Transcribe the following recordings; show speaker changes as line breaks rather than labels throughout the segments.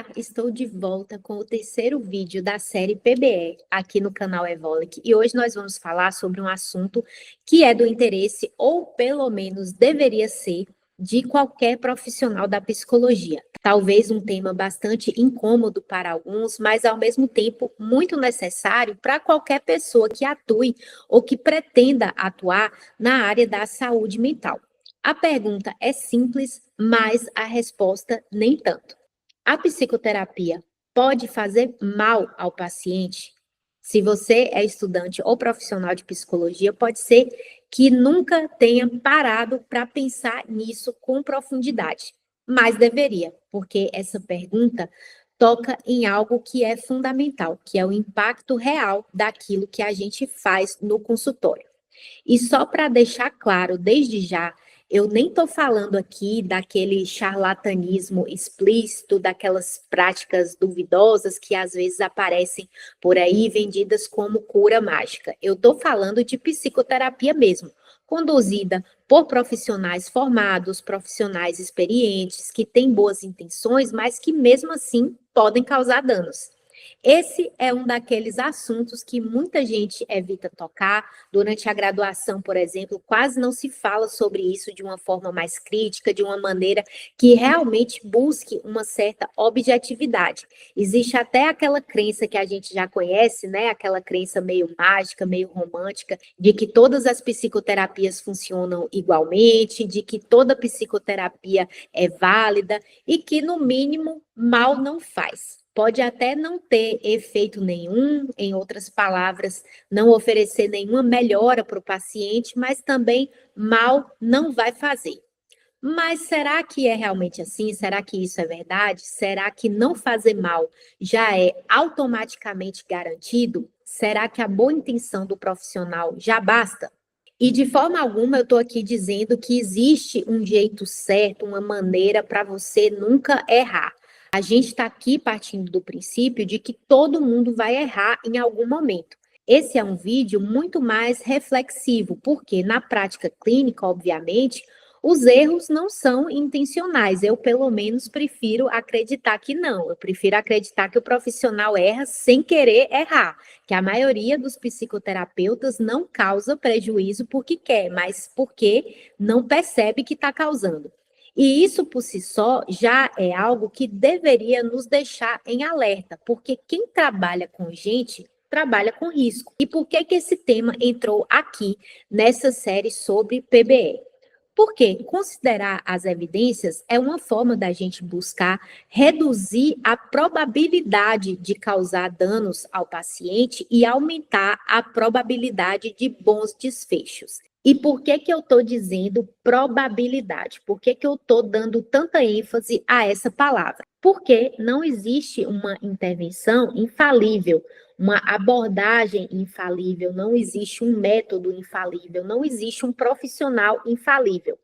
Olá, estou de volta com o terceiro vídeo da série PBE aqui no canal Evolic e hoje nós vamos falar sobre um assunto que é do interesse, ou pelo menos deveria ser, de qualquer profissional da psicologia. Talvez um tema bastante incômodo para alguns, mas ao mesmo tempo muito necessário para qualquer pessoa que atue ou que pretenda atuar na área da saúde mental. A pergunta é simples, mas a resposta nem tanto. A psicoterapia pode fazer mal ao paciente? Se você é estudante ou profissional de psicologia, pode ser que nunca tenha parado para pensar nisso com profundidade, mas deveria, porque essa pergunta toca em algo que é fundamental, que é o impacto real daquilo que a gente faz no consultório. E só para deixar claro, desde já, eu nem estou falando aqui daquele charlatanismo explícito, daquelas práticas duvidosas que às vezes aparecem por aí vendidas como cura mágica. Eu estou falando de psicoterapia mesmo, conduzida por profissionais formados, profissionais experientes, que têm boas intenções, mas que mesmo assim podem causar danos. Esse é um daqueles assuntos que muita gente evita tocar. Durante a graduação, por exemplo, quase não se fala sobre isso de uma forma mais crítica, de uma maneira que realmente busque uma certa objetividade. Existe até aquela crença que a gente já conhece, né? Aquela crença meio mágica, meio romântica, de que todas as psicoterapias funcionam igualmente, de que toda psicoterapia é válida e que, no mínimo, mal não faz. Pode até não ter efeito nenhum, em outras palavras, não oferecer nenhuma melhora para o paciente, mas também mal não vai fazer. Mas será que é realmente assim? Será que isso é verdade? Será que não fazer mal já é automaticamente garantido? Será que a boa intenção do profissional já basta? E de forma alguma eu estou aqui dizendo que existe um jeito certo, uma maneira para você nunca errar. A gente está aqui partindo do princípio de que todo mundo vai errar em algum momento. Esse é um vídeo muito mais reflexivo, porque na prática clínica, obviamente, os erros não são intencionais. Eu, pelo menos, prefiro acreditar que não. Eu prefiro acreditar que o profissional erra sem querer errar, que a maioria dos psicoterapeutas não causa prejuízo porque quer, mas porque não percebe que está causando. E isso por si só já é algo que deveria nos deixar em alerta, porque quem trabalha com gente trabalha com risco. E por que esse tema entrou aqui nessa série sobre PBE? Porque considerar as evidências é uma forma da gente buscar reduzir a probabilidade de causar danos ao paciente e aumentar a probabilidade de bons desfechos. E por que eu estou dizendo probabilidade? Por que eu estou dando tanta ênfase a essa palavra? Porque não existe uma intervenção infalível, uma abordagem infalível, não existe um método infalível, não existe um profissional infalível.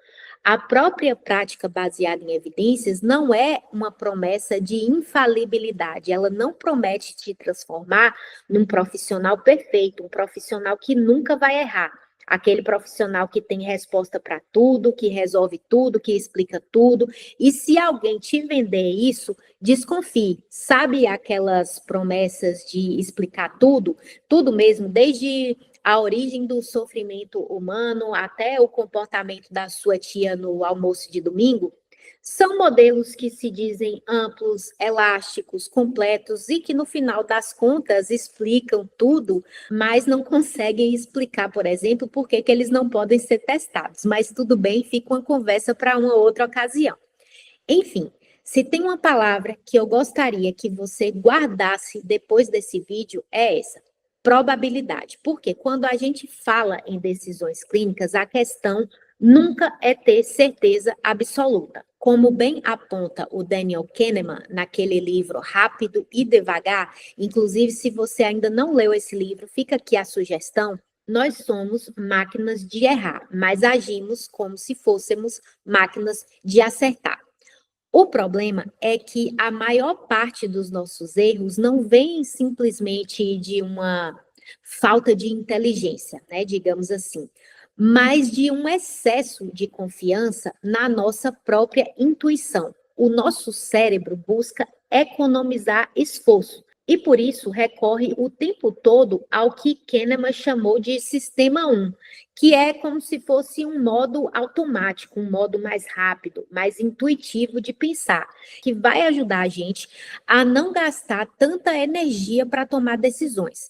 A própria prática baseada em evidências não é uma promessa de infalibilidade, ela não promete te transformar num profissional perfeito, um profissional que nunca vai errar. Aquele profissional que tem resposta para tudo, que resolve tudo, que explica tudo. E se alguém te vender isso, desconfie. Sabe aquelas promessas de explicar tudo? Tudo mesmo, desde a origem do sofrimento humano até o comportamento da sua tia no almoço de domingo? São modelos que se dizem amplos, elásticos, completos e que no final das contas explicam tudo, mas não conseguem explicar, por exemplo, por que eles não podem ser testados. Mas tudo bem, fica uma conversa para uma outra ocasião. Enfim, se tem uma palavra que eu gostaria que você guardasse depois desse vídeo, é essa: probabilidade. Porque quando a gente fala em decisões clínicas, a questão nunca é ter certeza absoluta. Como bem aponta o Daniel Kahneman naquele livro Rápido e Devagar, inclusive se você ainda não leu esse livro, fica aqui a sugestão. Nós somos máquinas de errar, mas agimos como se fôssemos máquinas de acertar. O problema é que a maior parte dos nossos erros não vem simplesmente de uma falta de inteligência, né, digamos assim, mas de um excesso de confiança na nossa própria intuição. o nosso cérebro busca economizar esforço e, por isso, recorre o tempo todo ao que Kahneman chamou de sistema 1, que é como se fosse um modo automático, um modo mais rápido, mais intuitivo de pensar, que vai ajudar a gente a não gastar tanta energia para tomar decisões.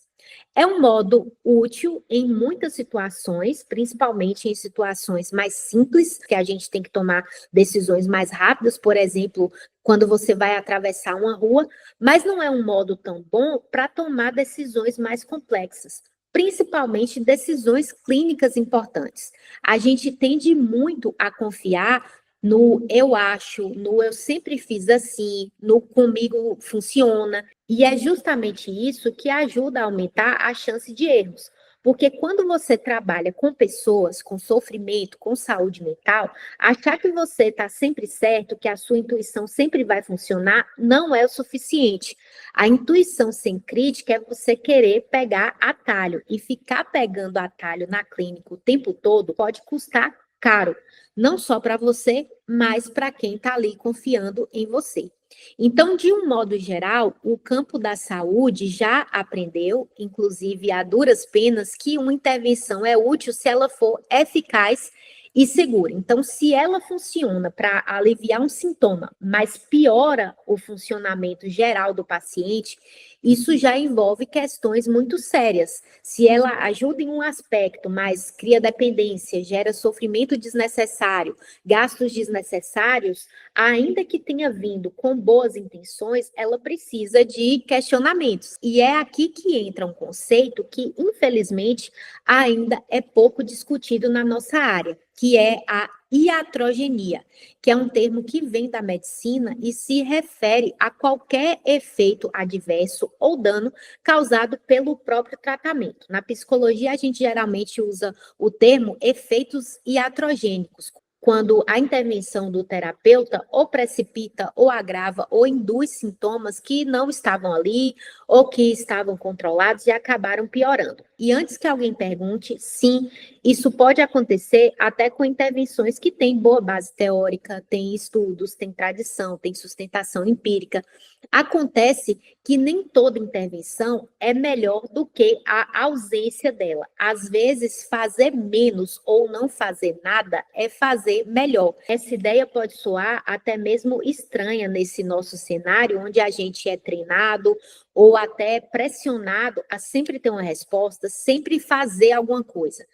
É um modo útil em muitas situações, principalmente em situações mais simples, que a gente tem que tomar decisões mais rápidas, por exemplo, quando você vai atravessar uma rua, mas não é um modo tão bom para tomar decisões mais complexas, principalmente decisões clínicas importantes. A gente tende muito a confiar no eu acho, no eu sempre fiz assim, no comigo funciona, e é justamente isso que ajuda a aumentar a chance de erros. Porque quando você trabalha com pessoas, com sofrimento, com saúde mental, achar que você está sempre certo, que a sua intuição sempre vai funcionar, não é o suficiente. A intuição sem crítica é você querer pegar atalho. E ficar pegando atalho na clínica o tempo todo pode custar caro. Não só para você, mas para quem está ali confiando em você. Então, de um modo geral, o campo da saúde já aprendeu, inclusive a duras penas, que uma intervenção é útil se ela for eficaz e segura. Então, se ela funciona para aliviar um sintoma, mas piora o funcionamento geral do paciente, isso já envolve questões muito sérias. Se ela ajuda em um aspecto, mas cria dependência, gera sofrimento desnecessário, gastos desnecessários, ainda que tenha vindo com boas intenções, ela precisa de questionamentos. E é aqui que entra um conceito que, infelizmente, ainda é pouco discutido na nossa área, que é a iatrogenia, que é um termo que vem da medicina e se refere a qualquer efeito adverso ou dano causado pelo próprio tratamento. Na psicologia, a gente geralmente usa o termo efeitos iatrogênicos, quando a intervenção do terapeuta ou precipita, ou agrava, ou induz sintomas que não estavam ali, ou que estavam controlados e acabaram piorando. E antes que alguém pergunte, sim, isso pode acontecer até com intervenções que têm boa base teórica, têm estudos, têm tradição, têm sustentação empírica. Acontece que nem toda intervenção é melhor do que a ausência dela. Às vezes, fazer menos ou não fazer nada é fazer melhor. Essa ideia pode soar até mesmo estranha nesse nosso cenário, onde a gente é treinado ou até pressionado a sempre ter uma resposta, sempre fazer alguma coisa.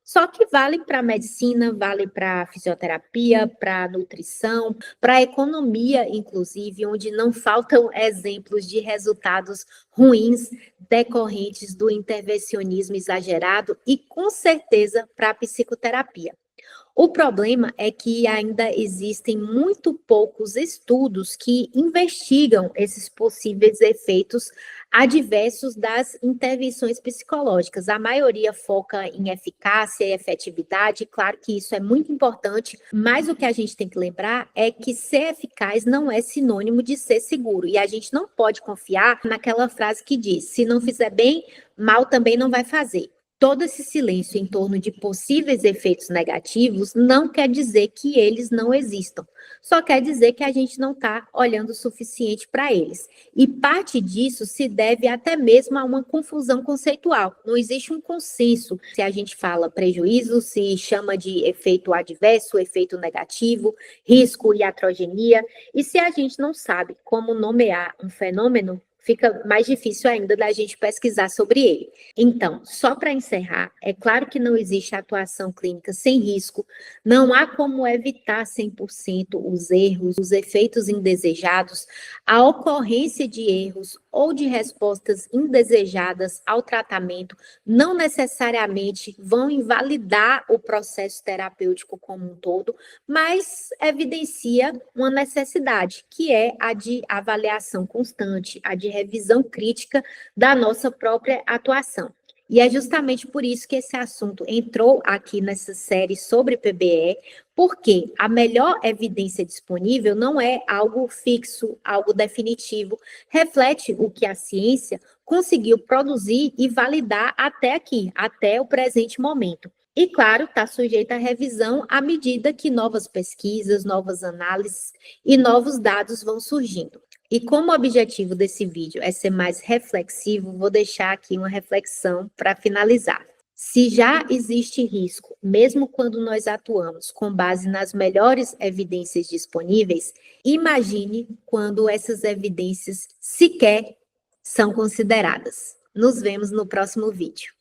Só que vale para a medicina, vale para a fisioterapia, para a nutrição, para a economia, inclusive, onde não faltam exemplos de resultados ruins decorrentes do intervencionismo exagerado e, com certeza, para a psicoterapia. O problema é que ainda existem muito poucos estudos que investigam esses possíveis efeitos adversos das intervenções psicológicas. A maioria foca em eficácia e efetividade, claro que isso é muito importante, mas o que a gente tem que lembrar é que ser eficaz não é sinônimo de ser seguro, e a gente não pode confiar naquela frase que diz: se não fizer bem, mal também não vai fazer. Todo esse silêncio em torno de possíveis efeitos negativos não quer dizer que eles não existam, só quer dizer que a gente não está olhando o suficiente para eles. E parte disso se deve até mesmo a uma confusão conceitual. Não existe um consenso se a gente fala prejuízo, se chama de efeito adverso, efeito negativo, risco e iatrogenia. E se a gente não sabe como nomear um fenômeno, fica mais difícil ainda da gente pesquisar sobre ele. Então, só para encerrar, é claro que não existe atuação clínica sem risco, não há como evitar 100% os erros, os efeitos indesejados, a ocorrência de erros ou de respostas indesejadas ao tratamento não necessariamente vão invalidar o processo terapêutico como um todo, mas evidencia uma necessidade, que é a de avaliação constante, a de revisão crítica da nossa própria atuação. E é justamente por isso que esse assunto entrou aqui nessa série sobre PBE, porque a melhor evidência disponível não é algo fixo, algo definitivo, reflete o que a ciência conseguiu produzir e validar até aqui, até o presente momento. E, claro, está sujeita à revisão à medida que novas pesquisas, novas análises e novos dados vão surgindo. E como o objetivo desse vídeo é ser mais reflexivo, vou deixar aqui uma reflexão para finalizar. Se já existe risco, mesmo quando nós atuamos com base nas melhores evidências disponíveis, imagine quando essas evidências sequer são consideradas. Nos vemos no próximo vídeo.